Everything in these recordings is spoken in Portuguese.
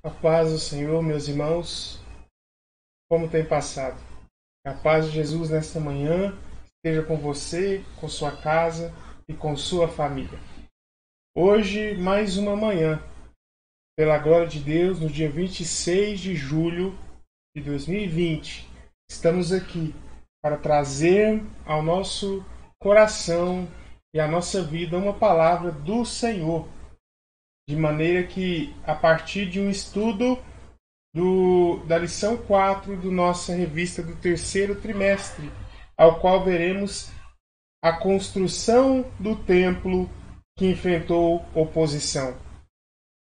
A paz do Senhor, meus irmãos, como tem passado? Que a paz de Jesus nesta manhã esteja com você, com sua casa e com sua família. Hoje, mais uma manhã, pela glória de Deus, no dia 26 de julho de 2020, estamos aqui para trazer ao nosso coração e à nossa vida uma palavra do Senhor, de maneira que, a partir de um estudo da lição 4 da nossa revista do terceiro trimestre, ao qual veremos a construção do templo que enfrentou oposição.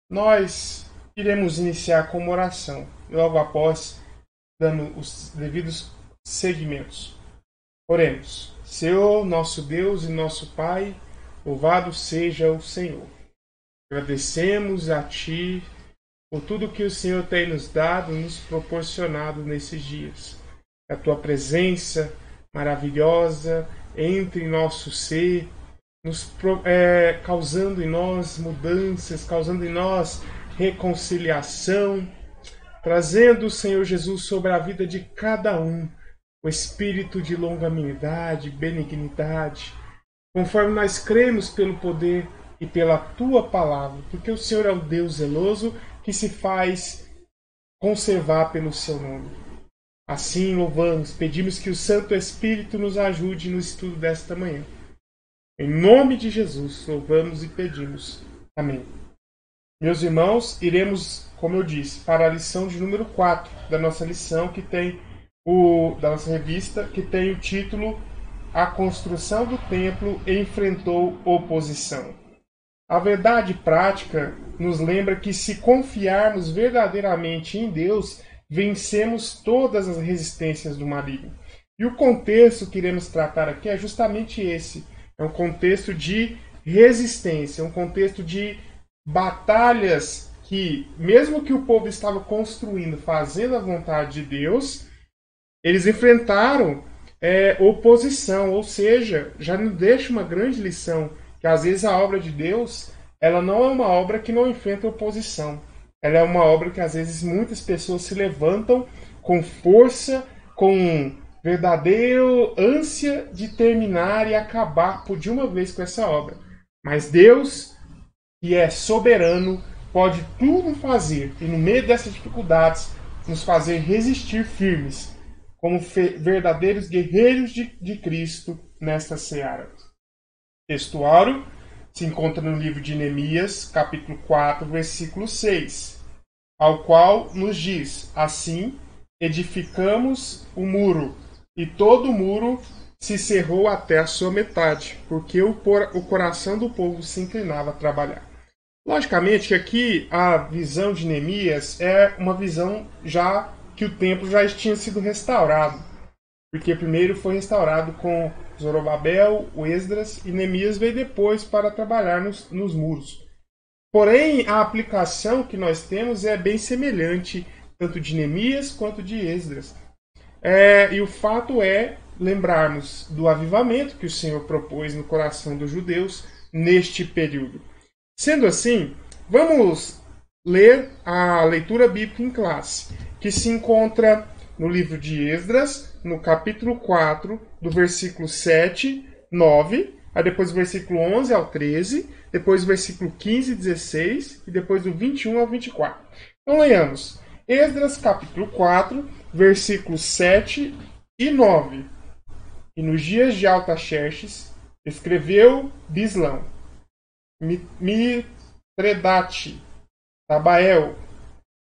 Nós iremos iniciar com uma oração, e logo após, dando os devidos segmentos. Oremos. Senhor, nosso Deus e nosso Pai, louvado seja o Senhor. Agradecemos a Ti por tudo que o Senhor tem nos dado, nos proporcionado nesses dias. A Tua presença maravilhosa entre nosso ser, causando em nós mudanças, causando em nós reconciliação, trazendo, Senhor Jesus, sobre a vida de cada um o espírito de longanimidade, benignidade, conforme nós cremos pelo poder e pela Tua palavra, porque o Senhor é o Deus zeloso que se faz conservar pelo Seu nome. Assim louvamos, pedimos que o Santo Espírito nos ajude no estudo desta manhã. Em nome de Jesus, louvamos e pedimos. Amém. Meus irmãos, iremos, como eu disse, para a lição de número 4 da nossa lição, da nossa revista, que tem o título A Construção do Templo Enfrentou Oposição. A verdade prática nos lembra que, se confiarmos verdadeiramente em Deus, vencemos todas as resistências do maligno. E o contexto que iremos tratar aqui é justamente esse. É um contexto de resistência, um contexto de batalhas que, mesmo que o povo estava construindo, fazendo a vontade de Deus, eles enfrentaram oposição, ou seja, já nos deixa uma grande lição, que às vezes a obra de Deus, ela não é uma obra que não enfrenta oposição. Ela é uma obra que às vezes muitas pessoas se levantam com força, com verdadeira ânsia de terminar e acabar de uma vez com essa obra. Mas Deus, que é soberano, pode tudo fazer e no meio dessas dificuldades nos fazer resistir firmes, como verdadeiros guerreiros de Cristo nesta seara. Textuário se encontra no livro de Neemias, capítulo 4, versículo 6, ao qual nos diz: assim edificamos o muro, e todo o muro se cerrou até a sua metade, porque o coração do povo se inclinava a trabalhar. Logicamente que aqui a visão de Neemias é uma visão já que o templo já tinha sido restaurado, porque primeiro foi restaurado com Zorobabel, o Esdras, e Neemias veio depois para trabalhar nos muros. Porém, a aplicação que nós temos é bem semelhante, tanto de Neemias quanto de Esdras. E o fato é lembrarmos do avivamento que o Senhor propôs no coração dos judeus neste período. Sendo assim, vamos ler a leitura bíblica em classe, que se encontra no livro de Esdras, no capítulo 4, do versículo 7, 9, aí depois do versículo 11 ao 13, depois do versículo 15 e 16, e depois do 21 ao 24. Então leiamos. Esdras, capítulo 4, versículos 7 e 9. E nos dias de Artaxerxes, escreveu Bislão, Mitredate, Tabael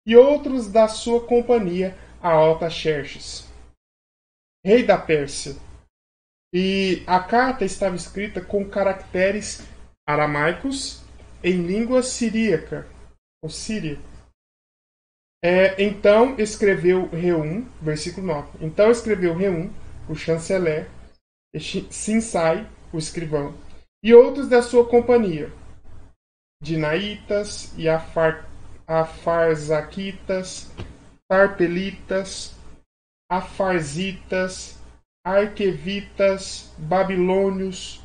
e outros da sua companhia a Artaxerxes, rei da Pérsia. E a carta estava escrita com caracteres aramaicos em língua siríaca, ou síria. Então escreveu Reum, versículo 9. Então escreveu Reum, o chanceler, Sinsai, o escrivão, e outros da sua companhia, Dinaitas e Afarzaquitas, Tarpelitas, Afarzitas, Arquevitas, Babilônios,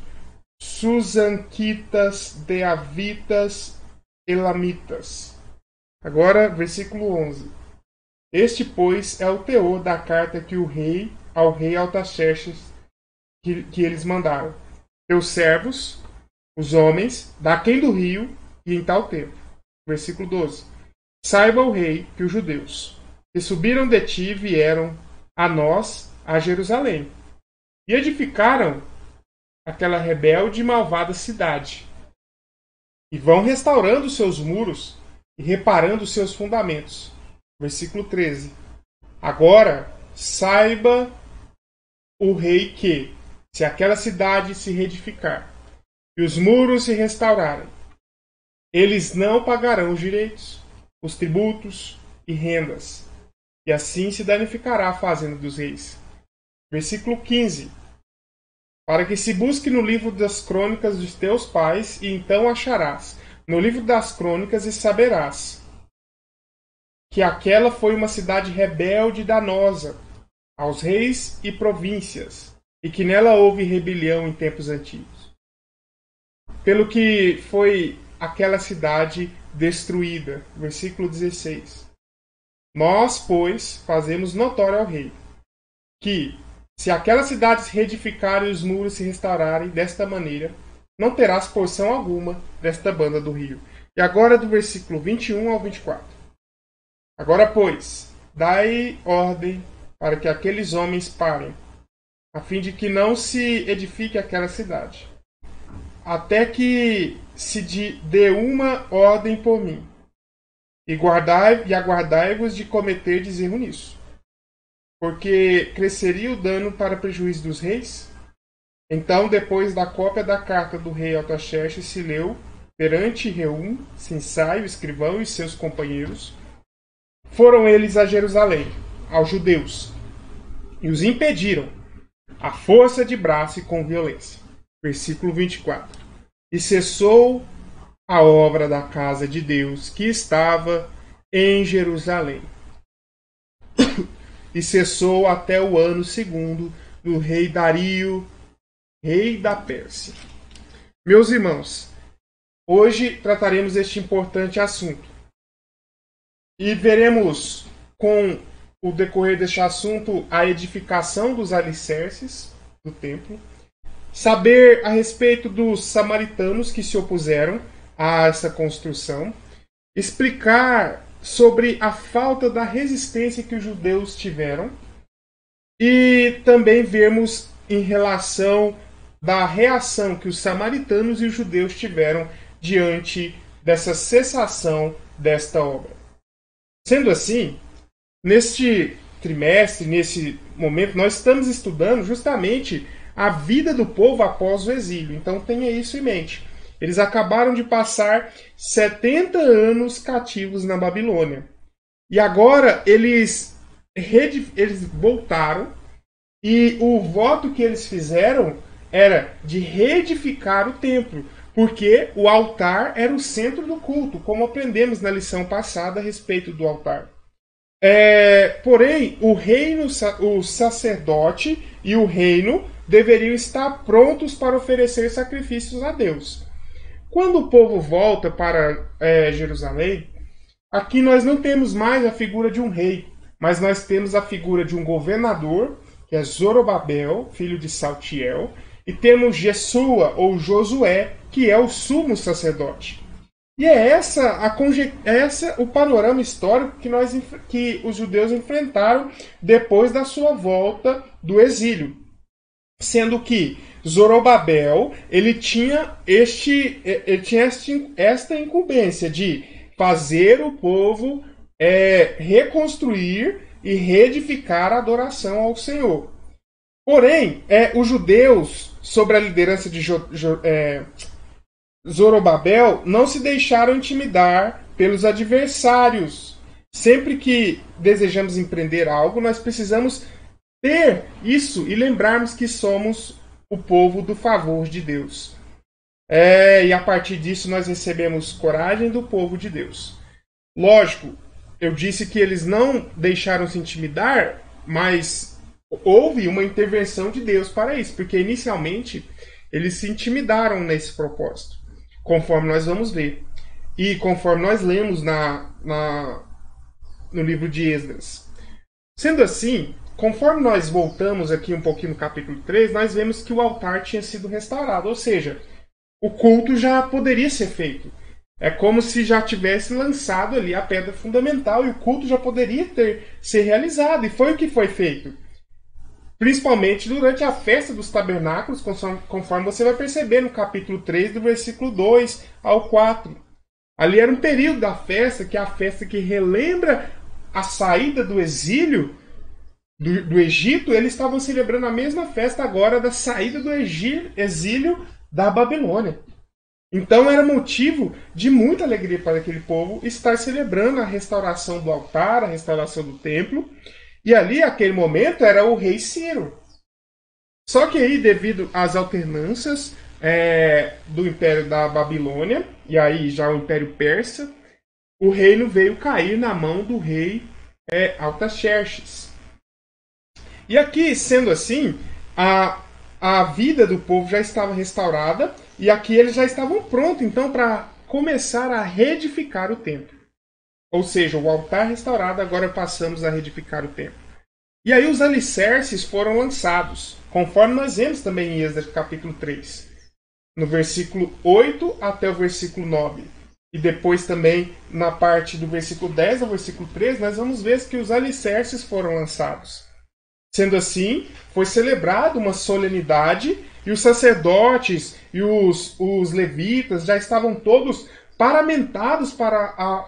Susanquitas, Deavitas, Elamitas, Agora, versículo 11. Este, pois, é o teor da carta que ao rei Artaxerxes, que eles mandaram. Teus servos, os homens, daquém do rio, e em tal tempo. Versículo 12. Saiba o rei que os judeus, que subiram de ti, vieram a nós, a Jerusalém, e edificaram aquela rebelde e malvada cidade, e vão restaurando seus muros e reparando seus fundamentos. Versículo 13. Agora, saiba o rei que, se aquela cidade se reedificar e os muros se restaurarem, eles não pagarão os direitos, os tributos e rendas, e assim se danificará a fazenda dos reis. Versículo 15. Para que se busque no livro das crônicas dos teus pais, e então acharás no livro das crônicas, e saberás que aquela foi uma cidade rebelde e danosa aos reis e províncias, e que nela houve rebelião em tempos antigos. Pelo que foi aquela cidade destruída. Versículo 16. Nós, pois, fazemos notório ao rei que, se aquela cidade se reedificar e os muros se restaurarem desta maneira, não terás porção alguma desta banda do rio. E agora do versículo 21 ao 24. Agora, pois, dai ordem para que aqueles homens parem, a fim de que não se edifique aquela cidade, até que se dê uma ordem por mim, e aguardai-vos de cometer erro nisso, porque cresceria o dano para prejuízo dos reis. Então, depois da cópia da carta do rei Artaxerxes, se leu perante Reum, Sinsai, o escrivão, e seus companheiros. Foram eles a Jerusalém, aos judeus, e os impediram, à força de braço e com violência. Versículo 24. E cessou a obra da casa de Deus que estava em Jerusalém. E cessou até o ano segundo do rei Dario, rei da Pérsia. Meus irmãos, hoje trataremos este importante assunto. E veremos com o decorrer deste assunto a edificação dos alicerces do templo, saber a respeito dos samaritanos que se opuseram a essa construção, explicar sobre a falta da resistência que os judeus tiveram e também vermos em relação da reação que os samaritanos e os judeus tiveram diante dessa cessação desta obra. Sendo assim, neste trimestre, nesse momento, nós estamos estudando justamente a vida do povo após o exílio. Então tenha isso em mente. Eles acabaram de passar 70 anos cativos na Babilônia. E agora eles voltaram e o voto que eles fizeram era de reedificar o templo, porque o altar era o centro do culto, como aprendemos na lição passada a respeito do altar. Porém, o reino, o sacerdote e o reino deveriam estar prontos para oferecer sacrifícios a Deus. Quando o povo volta para Jerusalém, aqui nós não temos mais a figura de um rei, mas nós temos a figura de um governador, que é Zorobabel, filho de Saltiel, e temos Jesua, ou Josué, que é o sumo sacerdote. E é essa o panorama histórico que os judeus enfrentaram depois da sua volta do exílio. Sendo que Zorobabel ele tinha esta incumbência de fazer o povo reconstruir e reedificar a adoração ao Senhor. Porém, os judeus, sob a liderança de Zorobabel, não se deixaram intimidar pelos adversários. Sempre que desejamos empreender algo, nós precisamos ter isso e lembrarmos que somos o povo do favor de Deus. E a partir disso nós recebemos coragem do povo de Deus. Lógico, eu disse que eles não deixaram se intimidar, mas houve uma intervenção de Deus para isso, porque inicialmente eles se intimidaram nesse propósito, conforme nós vamos ver. e conforme nós lemos no livro de Esdras. Sendo assim, conforme nós voltamos aqui um pouquinho no capítulo 3, nós vemos que o altar tinha sido restaurado, ou seja, o culto já poderia ser feito. É como se já tivesse lançado ali a pedra fundamental e o culto já poderia ser realizado, e foi o que foi feito. Principalmente durante a festa dos tabernáculos, conforme você vai perceber no capítulo 3, do versículo 2 ao 4. Ali era um período da festa, que é a festa que relembra a saída do exílio do Egito. Eles estavam celebrando a mesma festa agora da saída do exílio da Babilônia. Então era motivo de muita alegria para aquele povo estar celebrando a restauração do altar, a restauração do templo. E ali, aquele momento, era o rei Ciro. Só que aí, devido às alternâncias do Império da Babilônia, e aí já o Império Persa, o reino veio cair na mão do rei Artaxerxes. E aqui, sendo assim, a vida do povo já estava restaurada, e aqui eles já estavam prontos, então, para começar a reedificar o templo. Ou seja, o altar restaurado, agora passamos a reedificar o templo. E aí os alicerces foram lançados, conforme nós vemos também em Esdras capítulo 3. No versículo 8 até o versículo 9. E depois também na parte do versículo 10 ao versículo 13, nós vamos ver que os alicerces foram lançados. Sendo assim, foi celebrada uma solenidade e os sacerdotes e os levitas já estavam todos paramentados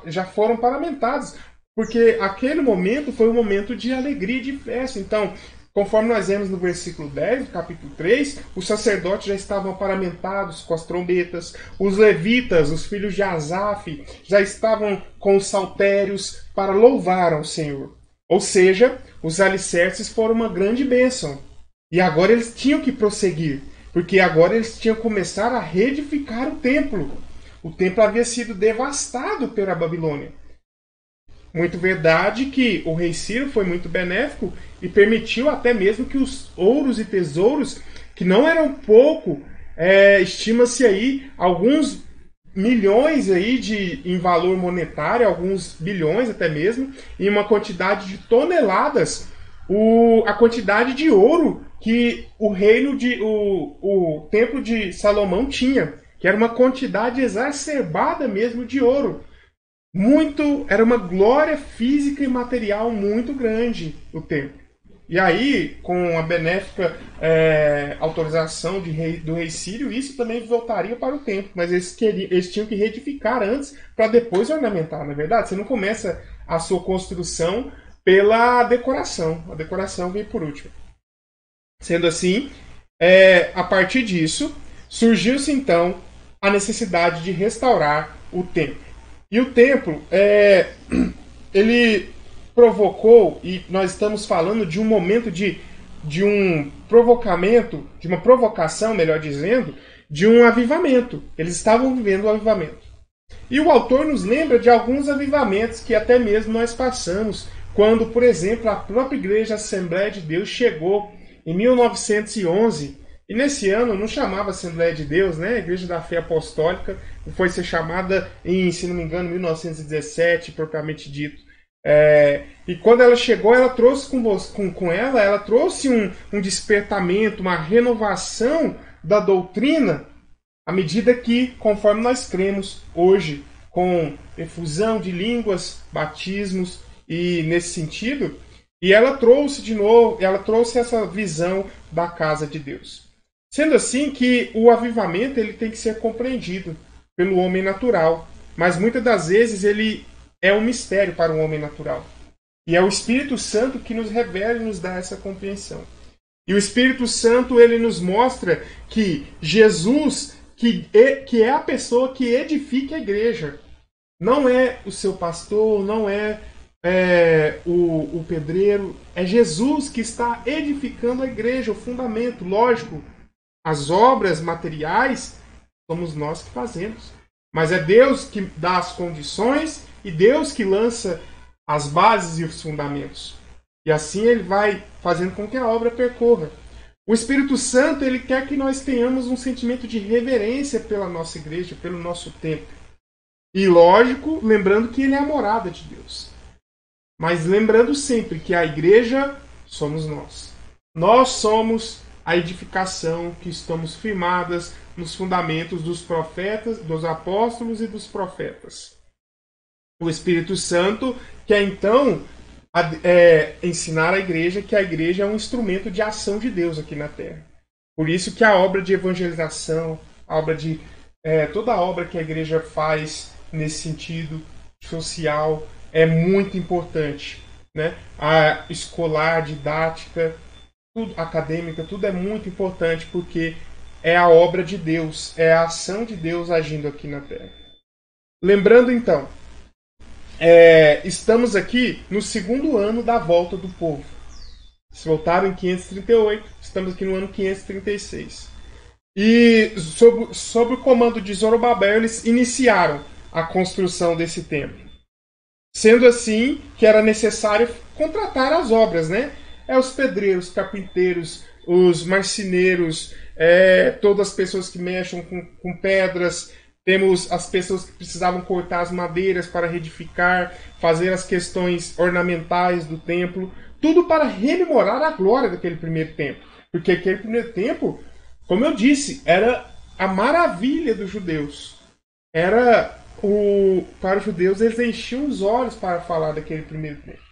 já foram paramentados, porque aquele momento foi um momento de alegria e de festa. Então, conforme nós vemos no versículo 10 do capítulo 3, os sacerdotes já estavam paramentados com as trombetas, os levitas, os filhos de Asaf, já estavam com os saltérios para louvar ao Senhor. Ou seja, os alicerces foram uma grande bênção. E agora eles tinham que prosseguir, porque agora eles tinham que começar a reedificar o templo. O templo havia sido devastado pela Babilônia. Muito verdade que o rei Ciro foi muito benéfico e permitiu até mesmo que os ouros e tesouros, que não eram pouco, estima-se aí alguns milhões aí em valor monetário, alguns bilhões até mesmo, em uma quantidade de toneladas, a quantidade de ouro que o templo de Salomão tinha, que era uma quantidade exacerbada mesmo de ouro. Era uma glória física e material muito grande o templo. E aí, com a benéfica autorização do rei Ciro, isso também voltaria para o templo. Mas eles tinham que reedificar antes para depois ornamentar, não é verdade? Você não começa a sua construção pela decoração. A decoração vem por último. Sendo assim, a partir disso, surgiu-se então a necessidade de restaurar o templo. E o templo, ele provocou, e nós estamos falando de um momento de um provocamento, de uma provocação, melhor dizendo, de um avivamento. Eles estavam vivendo o avivamento. E o autor nos lembra de alguns avivamentos que até mesmo nós passamos, quando, por exemplo, a própria Igreja Assembleia de Deus chegou em 1911, e nesse ano não chamava Assembleia de Deus, né? A Igreja da Fé Apostólica foi ser chamada em, se não me engano, 1917, propriamente dito. E quando ela chegou, ela trouxe ela trouxe um despertamento, uma renovação da doutrina, à medida que, conforme nós cremos hoje, com efusão de línguas, batismos, e nesse sentido, e ela trouxe essa visão da casa de Deus. Sendo assim que o avivamento ele tem que ser compreendido pelo homem natural, mas muitas das vezes ele é um mistério para o homem natural. E é o Espírito Santo que nos revela e nos dá essa compreensão. E o Espírito Santo ele nos mostra que Jesus, que é a pessoa que edifica a igreja, não é o seu pastor, não é o pedreiro, é Jesus que está edificando a igreja, o fundamento, lógico. As obras materiais somos nós que fazemos. Mas é Deus que dá as condições e Deus que lança as bases e os fundamentos. E assim ele vai fazendo com que a obra percorra. O Espírito Santo ele quer que nós tenhamos um sentimento de reverência pela nossa igreja, pelo nosso templo. E lógico, lembrando que ele é a morada de Deus. Mas lembrando sempre que a igreja somos nós. Nós somos a edificação que estamos firmadas nos fundamentos dos profetas, dos apóstolos e dos profetas. O Espírito Santo quer então ensinar a igreja que a igreja é um instrumento de ação de Deus aqui na Terra. Por isso que a obra de evangelização, toda a obra que a igreja faz nesse sentido social é muito importante, né? A escolar, didática, tudo acadêmica, tudo é muito importante porque é a obra de Deus, é a ação de Deus agindo aqui na Terra. Lembrando então, estamos aqui no segundo ano da volta do povo. Eles voltaram em 538, estamos aqui no ano 536. E sob o comando de Zorobabel, eles iniciaram a construção desse templo. Sendo assim que era necessário contratar as obras, né? Os pedreiros, carpinteiros, os marceneiros, todas as pessoas que mexem com pedras. Temos as pessoas que precisavam cortar as madeiras para reedificar, fazer as questões ornamentais do templo. Tudo para rememorar a glória daquele primeiro templo. Porque aquele primeiro templo, como eu disse, era a maravilha dos judeus. Para os judeus, eles enchiam os olhos para falar daquele primeiro templo.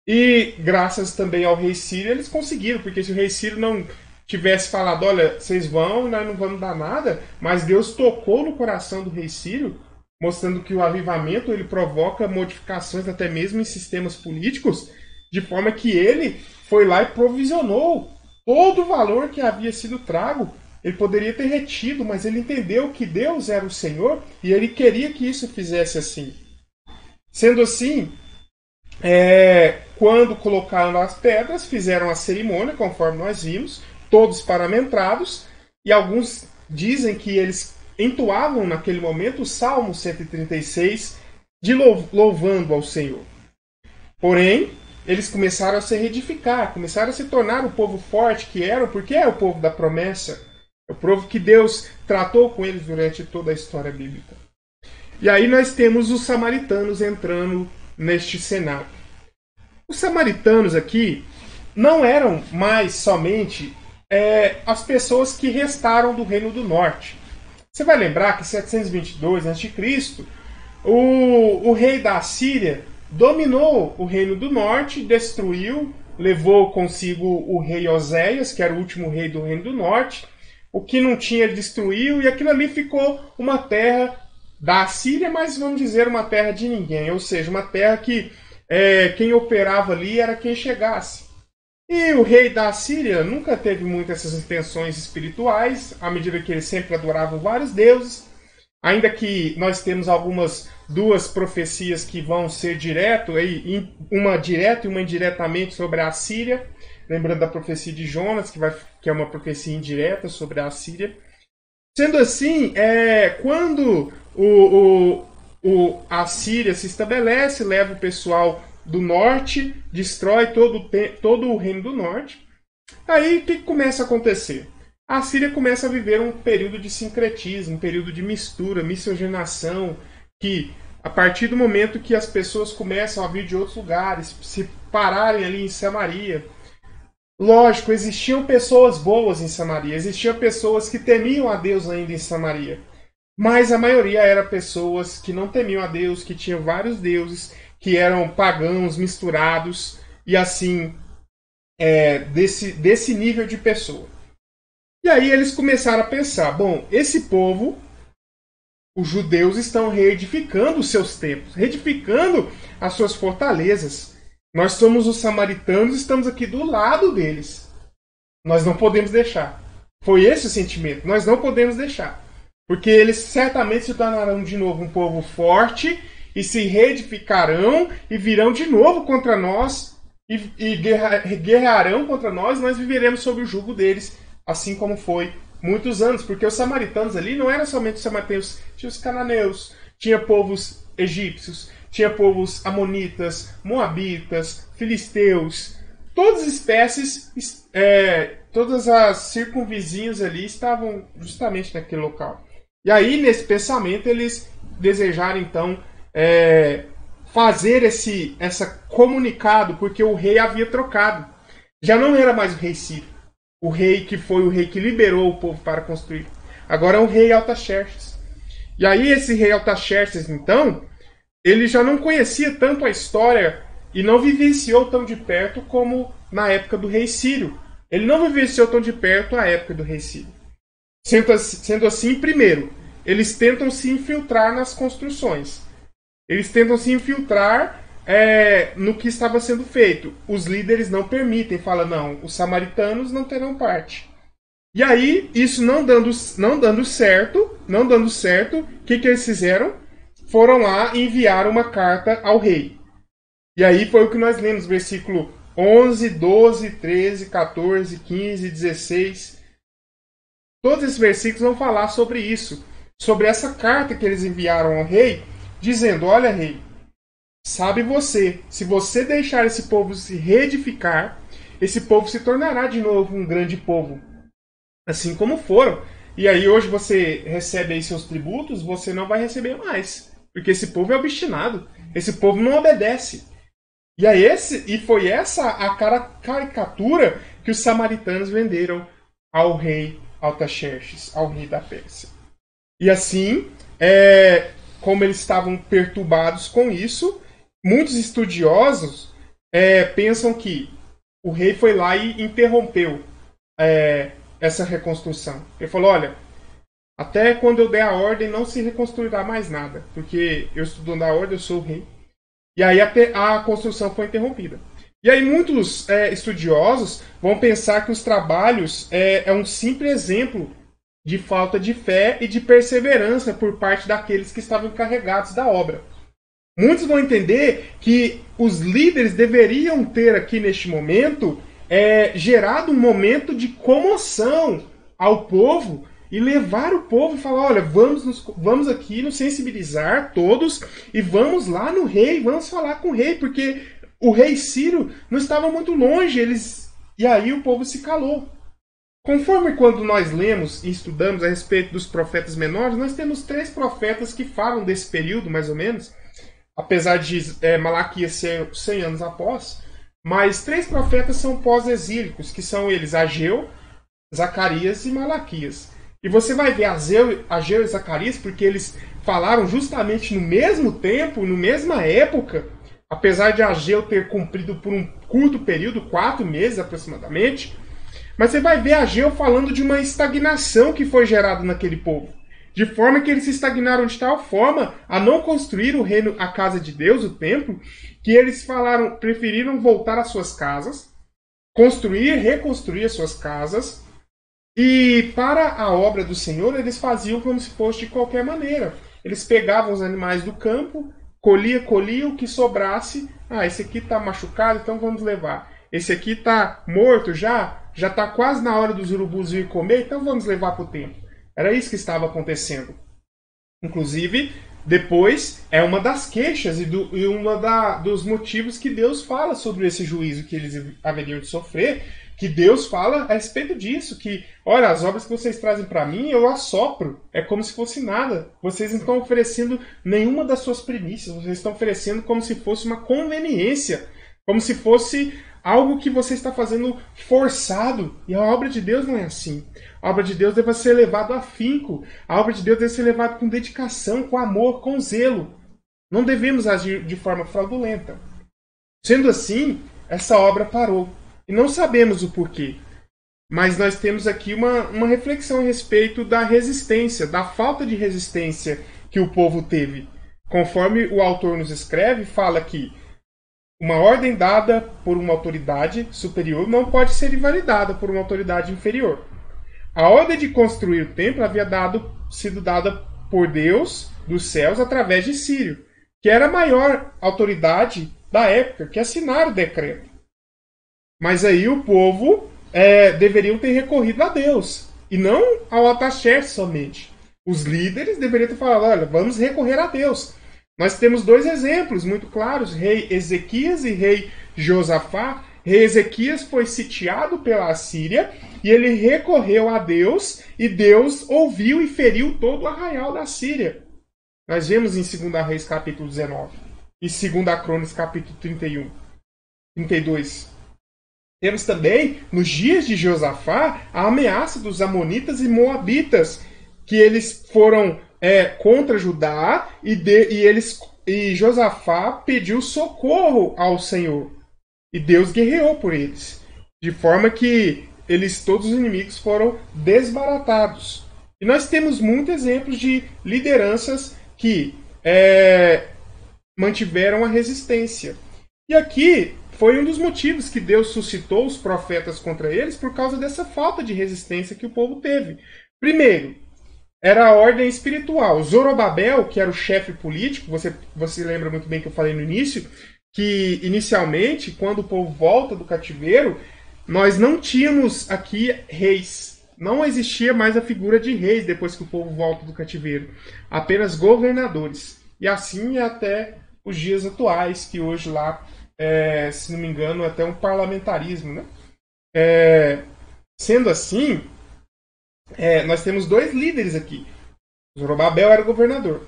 E graças também ao rei Sírio, eles conseguiram, porque se o rei Sírio não tivesse falado, olha, vocês vão, nós não vamos dar nada, mas Deus tocou no coração do rei Sírio, mostrando que o avivamento ele provoca modificações até mesmo em sistemas políticos, de forma que ele foi lá e provisionou todo o valor que havia sido trago. Ele poderia ter retido, mas ele entendeu que Deus era o Senhor e ele queria que isso fizesse assim. Sendo assim, quando colocaram as pedras, fizeram a cerimônia, conforme nós vimos, todos paramentados, e alguns dizem que eles entoavam naquele momento o Salmo 136, de louvando ao Senhor. Porém, eles começaram a se reedificar, começaram a se tornar o povo forte que eram, porque é o povo da promessa. É o povo que Deus tratou com eles durante toda a história bíblica. E aí nós temos os samaritanos entrando neste cenário. Os samaritanos aqui não eram mais somente as pessoas que restaram do Reino do Norte. Você vai lembrar que em 722 a.C., o rei da Assíria dominou o Reino do Norte, destruiu, levou consigo o rei Oséias, que era o último rei do Reino do Norte. O que não tinha ele destruiu, e aquilo ali ficou uma terra da Assíria, mas vamos dizer uma terra de ninguém, ou seja, uma terra que quem operava ali era quem chegasse. E o rei da Assíria nunca teve muitas essas intenções espirituais, à medida que ele sempre adorava vários deuses, ainda que nós temos duas profecias que vão ser direto, uma direta e uma indiretamente sobre a Assíria, lembrando da profecia de Jonas, que é uma profecia indireta sobre a Assíria. Sendo assim, quando a Síria se estabelece, leva o pessoal do norte, destrói todo o reino do norte. Aí o que começa a acontecer? A Síria começa a viver um período de sincretismo, um período de mistura, miscigenação, que a partir do momento que as pessoas começam a vir de outros lugares, se pararem ali em Samaria. Lógico, existiam pessoas boas em Samaria, existiam pessoas que temiam a Deus ainda em Samaria. Mas a maioria era pessoas que não temiam a Deus, que tinham vários deuses, que eram pagãos, misturados, e assim, desse nível de pessoa. E aí eles começaram a pensar, bom, esse povo, os judeus estão reedificando os seus templos, reedificando as suas fortalezas. Nós somos os samaritanos, estamos aqui do lado deles. Nós não podemos deixar. Foi esse o sentimento, nós não podemos deixar. Porque eles certamente se tornarão de novo um povo forte e se reedificarão e virão de novo contra nós e guerrearão contra nós, nós viveremos sob o jugo deles, assim como foi muitos anos, porque os samaritanos ali não eram somente os samaritanos, tinha os cananeus, tinha povos egípcios, tinha povos amonitas, moabitas, filisteus, todas as espécies, todas as circunvizinhas ali estavam justamente naquele local. E aí, nesse pensamento, eles desejaram, então, fazer esse comunicado, porque o rei havia trocado. Já não era mais o rei Ciro, o rei que foi o rei que liberou o povo para construir. Agora é o rei Artaxerxes. E aí, esse rei Artaxerxes, então, ele já não conhecia tanto a história e não vivenciou tão de perto como na época do rei Ciro. Ele não vivenciou tão de perto a época do rei Ciro. Sendo assim, primeiro, eles tentam se infiltrar nas construções. Eles tentam se infiltrar no que estava sendo feito. Os líderes não permitem, falam, não, os samaritanos não terão parte. E aí, isso não dando certo, o que eles fizeram? Foram lá e enviaram uma carta ao rei. E aí foi o que nós lemos, versículo 11, 12, 13, 14, 15, 16. Todos esses versículos vão falar sobre isso. Sobre essa carta que eles enviaram ao rei, dizendo, olha rei, sabe você, se você deixar esse povo se reedificar, esse povo se tornará de novo um grande povo. Assim como foram. E aí hoje você recebe aí seus tributos, você não vai receber mais. Porque esse povo é obstinado. Esse povo não obedece. E foi essa a caricatura que os samaritanos venderam ao rei Artaxerxes, ao rei da Pérsia. E assim, como eles estavam perturbados com isso, muitos estudiosos pensam que o rei foi lá e interrompeu essa reconstrução. Ele falou, olha, até quando eu der a ordem não se reconstruirá mais nada, porque eu estou dando a ordem, eu sou o rei. E aí a construção foi interrompida. E aí muitos estudiosos vão pensar que os trabalhos é um simples exemplo de falta de fé e de perseverança por parte daqueles que estavam encarregados da obra. Muitos vão entender que os líderes deveriam ter aqui neste momento gerado um momento de comoção ao povo e levar o povo e falar, olha, vamos aqui nos sensibilizar todos e vamos lá no rei, vamos falar com o rei, porque o rei Ciro não estava muito longe, e aí o povo se calou. Conforme quando nós lemos e estudamos a respeito dos profetas menores, nós temos 3 profetas que falam desse período, mais ou menos, apesar de Malaquias ser 100 anos após, mas 3 profetas são pós-exílicos, que são eles Ageu, Zacarias e Malaquias. E você vai ver Ageu e Zacarias porque eles falaram justamente no mesmo tempo, na mesma época, apesar de Ageu ter cumprido por um curto período, 4 meses aproximadamente. Mas você vai ver Ageu falando de uma estagnação que foi gerada naquele povo. De forma que eles se estagnaram de tal forma a não construir o reino, a casa de Deus, o templo, que eles preferiram voltar às suas casas, reconstruir as suas casas, e para a obra do Senhor eles faziam como se fosse de qualquer maneira. Eles pegavam os animais do campo, colhia o que sobrasse. Esse aqui está machucado, então vamos levar. Esse aqui está morto já está quase na hora dos urubus vir comer, então vamos levar para o templo. Era isso que estava acontecendo. Inclusive, depois é uma das queixas e dos motivos que Deus fala sobre esse juízo que eles haveriam de sofrer, que Deus fala a respeito disso, que, olha, as obras que vocês trazem para mim, eu assopro, é como se fosse nada. Vocês não estão oferecendo nenhuma das suas primícias, vocês estão oferecendo como se fosse uma conveniência, como se fosse algo que você está fazendo forçado. E a obra de Deus não é assim. A obra de Deus deve ser levada a afinco. A obra de Deus deve ser levada com dedicação, com amor, com zelo. Não devemos agir de forma fraudulenta. Sendo assim, essa obra parou. E não sabemos o porquê. Mas nós temos aqui uma reflexão a respeito da resistência, da falta de resistência que o povo teve. Conforme o autor nos escreve, fala que uma ordem dada por uma autoridade superior não pode ser invalidada por uma autoridade inferior. A ordem de construir o templo havia sido dada por Deus dos céus através de Círio, que era a maior autoridade da época, que assinaram o decreto. Mas aí o povo deveriam ter recorrido a Deus, e não ao Artaxerxes somente. Os líderes deveriam ter falado, olha, vamos recorrer a Deus. Nós temos 2 exemplos muito claros, rei Ezequias e rei Josafá. Rei Ezequias foi sitiado pela Assíria e ele recorreu a Deus, e Deus ouviu e feriu todo o arraial da Síria. Nós vemos em 2 Reis capítulo 19 e 2 Crônicas capítulo 31, 32. Temos também, nos dias de Josafá, a ameaça dos amonitas e moabitas, que eles foram contra Judá e Josafá pediu socorro ao Senhor. E Deus guerreou por eles. De forma que todos os inimigos foram desbaratados. E nós temos muitos exemplos de lideranças que mantiveram a resistência. E aqui foi um dos motivos que Deus suscitou os profetas contra eles, por causa dessa falta de resistência que o povo teve. Primeiro, era a ordem espiritual. Zorobabel, que era o chefe político, você lembra muito bem que eu falei no início, que inicialmente, quando o povo volta do cativeiro, nós não tínhamos aqui reis. Não existia mais a figura de reis depois que o povo volta do cativeiro. Apenas governadores. E assim até os dias atuais, que hoje lá, se não me engano, até um parlamentarismo, né? Sendo assim, nós temos dois líderes aqui. Zorobabel era o governador.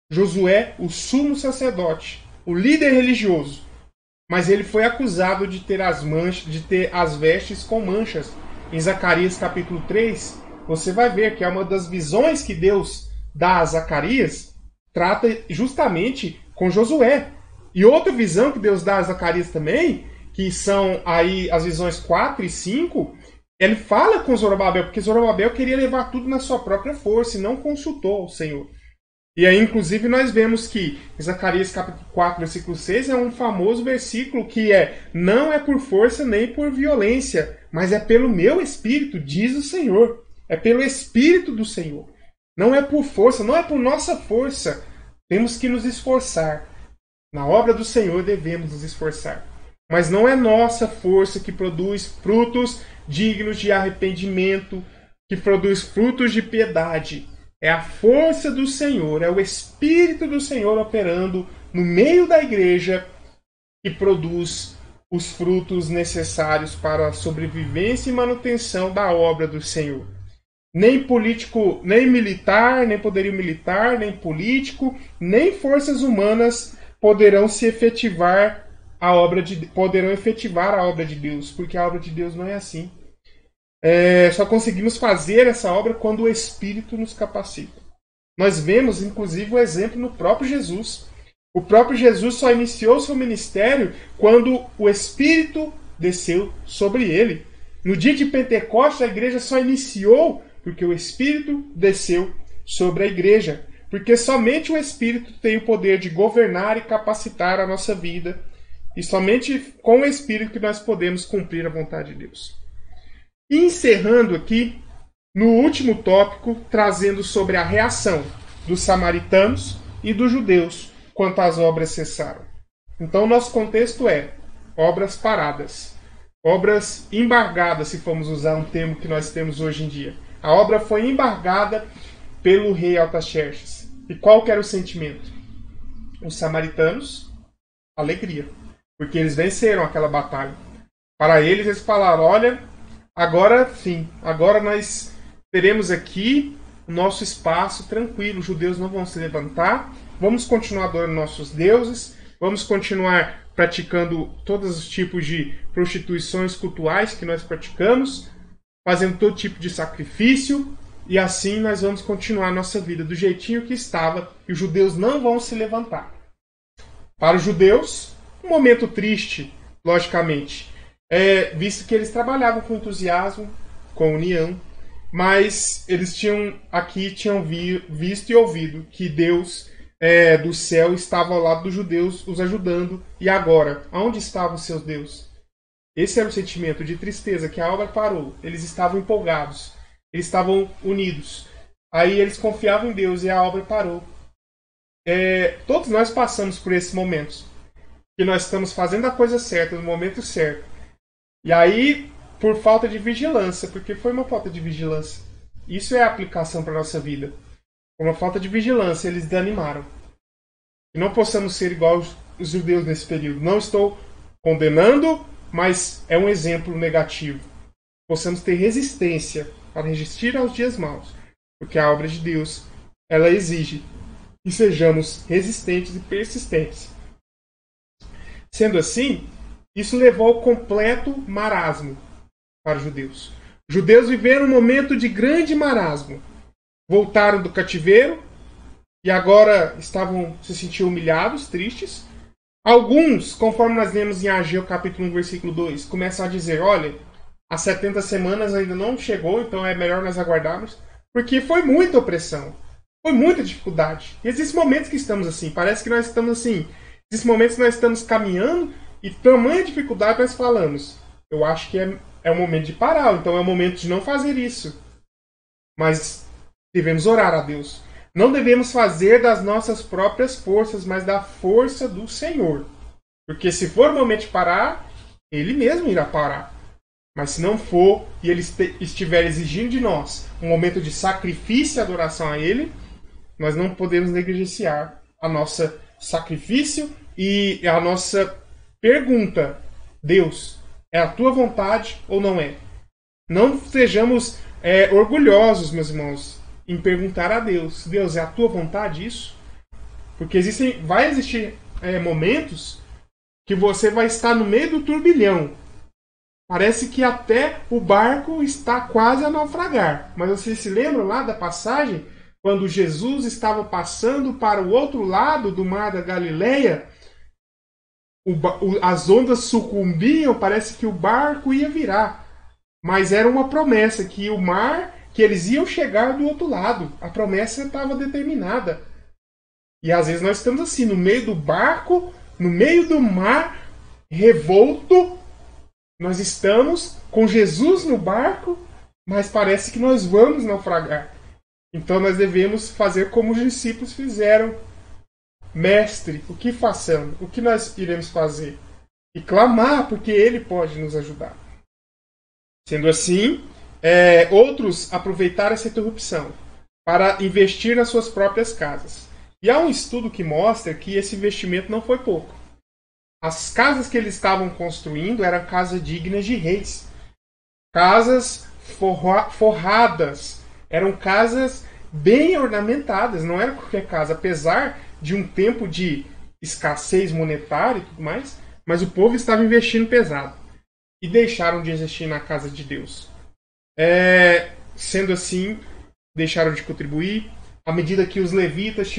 Josué, o sumo sacerdote, o líder religioso. Mas ele foi acusado de ter as vestes com manchas. Em Zacarias capítulo 3, você vai ver que é uma das visões que Deus dá a Zacarias, trata justamente com Josué. E outra visão que Deus dá a Zacarias também, que são aí as visões 4 e 5, ele fala com Zorobabel, porque Zorobabel queria levar tudo na sua própria força e não consultou o Senhor. E aí, inclusive, nós vemos que Zacarias capítulo 4, versículo 6 é um famoso versículo que não é por força nem por violência, mas é pelo meu Espírito, diz o Senhor. É pelo Espírito do Senhor. Não é por força, não é por nossa força. Temos que nos esforçar. Na obra do Senhor devemos nos esforçar. Mas não é nossa força que produz frutos dignos de arrependimento, que produz frutos de piedade. É a força do Senhor, é o Espírito do Senhor operando no meio da igreja que produz os frutos necessários para a sobrevivência e manutenção da obra do Senhor. Nem político, nem militar, nem poderio militar, nem político, nem forças humanas poderão efetivar a obra de Deus, porque a obra de Deus não é assim. Só conseguimos fazer essa obra quando o Espírito nos capacita. Nós vemos, inclusive, o exemplo no próprio Jesus. O próprio Jesus só iniciou seu ministério quando o Espírito desceu sobre ele. No dia de Pentecostes, a igreja só iniciou porque o Espírito desceu sobre a igreja. Porque somente o Espírito tem o poder de governar e capacitar a nossa vida. E somente com o Espírito que nós podemos cumprir a vontade de Deus. E encerrando aqui, no último tópico, trazendo sobre a reação dos samaritanos e dos judeus quanto às obras cessaram. Então, nosso contexto é obras paradas, obras embargadas, se formos usar um termo que nós temos hoje em dia. A obra foi embargada pelo rei Artaxerxes. E qual que era o sentimento? Os samaritanos, alegria, porque eles venceram aquela batalha. Para eles falaram, olha, agora sim, agora nós teremos aqui o nosso espaço tranquilo, os judeus não vão se levantar, vamos continuar adorando nossos deuses, vamos continuar praticando todos os tipos de prostituições cultuais que nós praticamos, fazendo todo tipo de sacrifício, e assim nós vamos continuar a nossa vida do jeitinho que estava, e os judeus não vão se levantar. Para os judeus, um momento triste, logicamente, visto que eles trabalhavam com entusiasmo, com união, mas eles tinham visto e ouvido que Deus do céu estava ao lado dos judeus os ajudando. E agora, onde estavam os seus deuses? Esse era o sentimento de tristeza, que a obra parou. Eles estavam empolgados, eles estavam unidos. Aí eles confiavam em Deus e a obra parou. Todos nós passamos por esses momentos, que nós estamos fazendo a coisa certa no momento certo. E aí, por falta de vigilância, porque foi uma falta de vigilância. Isso é a aplicação para a nossa vida. Por uma falta de vigilância, eles desanimaram. Que não possamos ser igual os judeus nesse período. Não estou condenando, mas é um exemplo negativo. possamos ter resistência para resistir aos dias maus, porque a obra de Deus, ela exige que sejamos resistentes e persistentes. Sendo assim, isso levou ao completo marasmo para os judeus. Os judeus viveram um momento de grande marasmo. Voltaram do cativeiro e agora se sentiam humilhados, tristes. Alguns, conforme nós lemos em Ageu capítulo 1, versículo 2, começam a dizer, olha, as 70 semanas ainda não chegou, então é melhor nós aguardarmos, porque foi muita opressão, foi muita dificuldade. E existem momentos que estamos assim, parece que nós estamos assim, existem momentos que nós estamos caminhando e tamanha dificuldade nós falamos, eu acho que é o momento de parar, então é o momento de não fazer isso. Mas devemos orar a Deus. Não devemos fazer das nossas próprias forças, mas da força do Senhor. Porque se for o momento de parar, Ele mesmo irá parar. Mas se não for, e Ele estiver exigindo de nós um momento de sacrifício e adoração a Ele, nós não podemos negligenciar a nossa sacrifício e a nossa pergunta. Deus, é a Tua vontade ou não é? Não sejamos orgulhosos, meus irmãos, em perguntar a Deus, Deus, é a Tua vontade isso? Porque vai existir momentos que você vai estar no meio do turbilhão. Parece que até o barco está quase a naufragar. Mas vocês se lembram lá da passagem? Quando Jesus estava passando para o outro lado do mar da Galileia, as ondas sucumbiam, parece que o barco ia virar. Mas era uma promessa que que eles iam chegar do outro lado. A promessa estava determinada. E às vezes nós estamos assim, no meio do barco, no meio do mar, revolto. Nós estamos com Jesus no barco, mas parece que nós vamos naufragar. Então nós devemos fazer como os discípulos fizeram. Mestre, o que façamos? O que nós iremos fazer? E clamar, porque Ele pode nos ajudar. Sendo assim, outros aproveitaram essa interrupção para investir nas suas próprias casas. E há um estudo que mostra que esse investimento não foi pouco. As casas que eles estavam construindo eram casas dignas de reis. Casas forradas. Eram casas bem ornamentadas. Não era qualquer casa. Apesar de um tempo de escassez monetária e tudo mais. Mas o povo estava investindo pesado. E deixaram de existir na casa de Deus. Sendo assim, deixaram de contribuir. À medida que os levitas,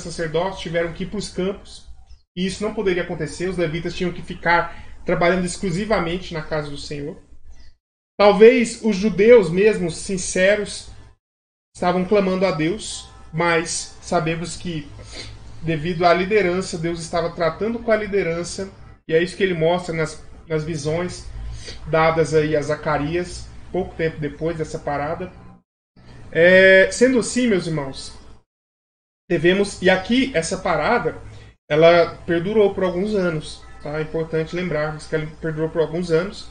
sacerdotes, tiveram que ir para os campos. E isso não poderia acontecer, os levitas tinham que ficar trabalhando exclusivamente na casa do Senhor. Talvez os judeus mesmo, sinceros, estavam clamando a Deus, mas sabemos que, devido à liderança, Deus estava tratando com a liderança, e é isso que ele mostra nas visões dadas aí a Zacarias, pouco tempo depois dessa parada. Sendo assim, meus irmãos, e aqui essa parada, ela perdurou por alguns anos, tá? É importante lembrarmos que ela perdurou por alguns anos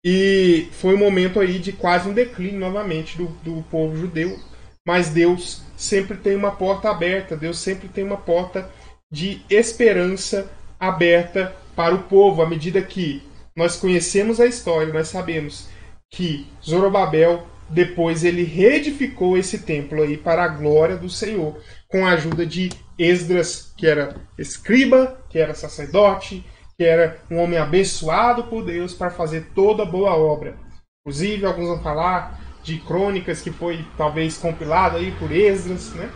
e foi um momento aí de quase um declínio novamente do povo judeu, mas Deus sempre tem uma porta aberta, Deus sempre tem uma porta de esperança aberta para o povo, à medida que nós conhecemos a história, nós sabemos que Zorobabel, depois ele reedificou esse templo aí para a glória do Senhor, com a ajuda de Esdras, que era escriba, que era sacerdote, que era um homem abençoado por Deus para fazer toda boa obra. Inclusive, alguns vão falar de crônicas que foi talvez compilado aí por Esdras, né?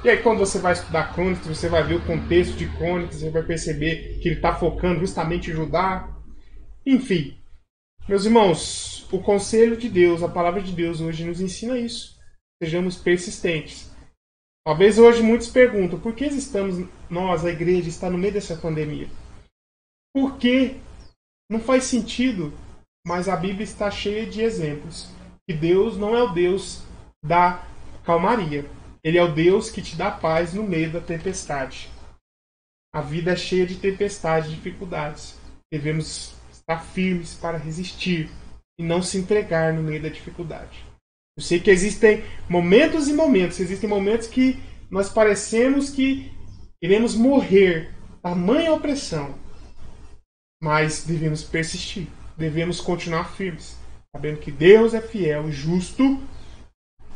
E aí quando você vai estudar crônicas, você vai ver o contexto de crônicas, você vai perceber que ele está focando justamente em Judá. Enfim, meus irmãos, o conselho de Deus, a palavra de Deus hoje nos ensina isso. Sejamos persistentes. Talvez hoje muitos perguntam, por que nós, a igreja, está no meio dessa pandemia? Por que? Não faz sentido, mas a Bíblia está cheia de exemplos. Que Deus não é o Deus da calmaria. Ele é o Deus que te dá paz no meio da tempestade. A vida é cheia de tempestades, de dificuldades. Devemos estar firmes para resistir e não se entregar no meio da dificuldade. Eu sei que existem momentos e momentos. Existem momentos que nós parecemos que iremos morrer. Tamanha opressão. Mas devemos persistir. Devemos continuar firmes. sabendo que Deus é fiel e justo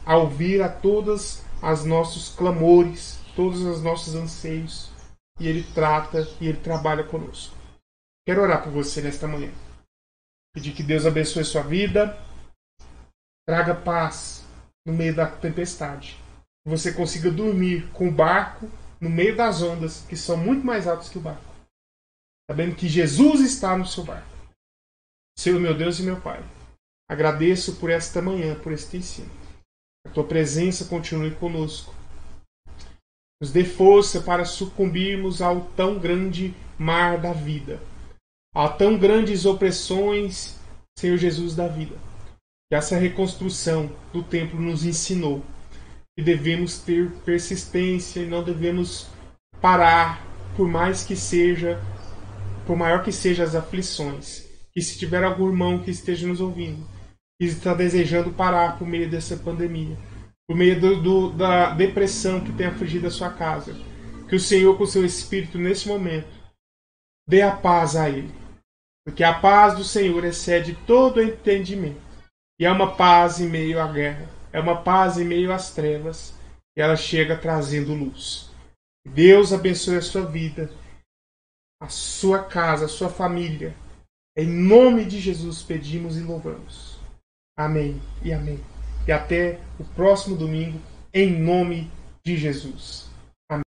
a ouvir a todos os nossos clamores, todos os nossos anseios, e Ele trata e Ele trabalha conosco. Quero orar por você nesta manhã. Pedir que Deus abençoe sua vida, traga paz no meio da tempestade. Que você consiga dormir com o barco no meio das ondas, que são muito mais altas que o barco. Sabendo que Jesus está no seu barco. Senhor, meu Deus e meu Pai, agradeço por esta manhã, por este ensino. A tua presença continue conosco. Nos dê força para sucumbirmos ao tão grande mar da vida, a tão grandes opressões, Senhor Jesus, da vida. Que essa reconstrução do templo nos ensinou que devemos ter persistência e não devemos parar, por maior que seja as aflições. Que se tiver algum irmão que esteja nos ouvindo, que está desejando parar por meio dessa pandemia, por meio da depressão que tem afligido a sua casa, que o Senhor, com o seu Espírito, nesse momento, dê a paz a ele. Porque a paz do Senhor excede todo entendimento. E é uma paz em meio à guerra. É uma paz em meio às trevas. E ela chega trazendo luz. Deus abençoe a sua vida, a sua casa, a sua família. Em nome de Jesus pedimos e louvamos. Amém e amém. E até o próximo domingo, em nome de Jesus.